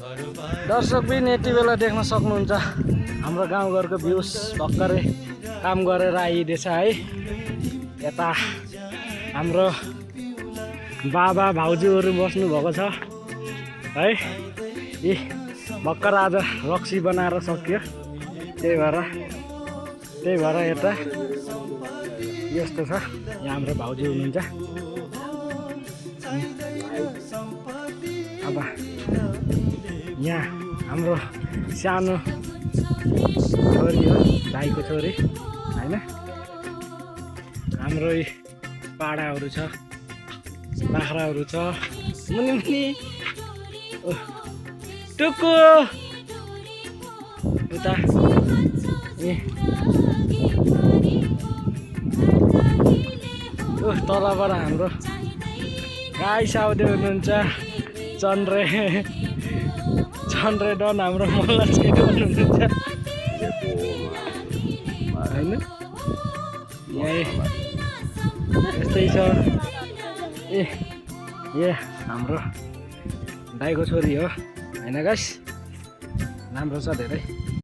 दर्शक पनि यति बेला देख्न सक्नुहुन्छ हाम्रो गाउँघरको भ्युज भर्खरै काम गरेर आइदिएछ है। यता हाम्रो बाबा भाउजूहरू बस्नु भएको छ है। यी भर्खर आज रक्सी बनाएर सकियो, त्यही भएर यता यस्तो छ। यहाँ हाम्रो भाउजू हुनुहुन्छ। अब यहाँ हाम्रो सानो छोरी हो, दाइको छोरी होइन। हाम्रो पाडाहरू छ, बाख्राहरू छ। मुनि टुक्कु उता तलबाट हाम्रो गाई साउदे हुनुहुन्छ। चन्द्रे डन हाम्रो मल्लास केटो हुनुहुन्छ होइन। यही यस्तै छ। ए हाम्रो दाइको छोरी हो होइन गाइस, राम्रो छ धेरै।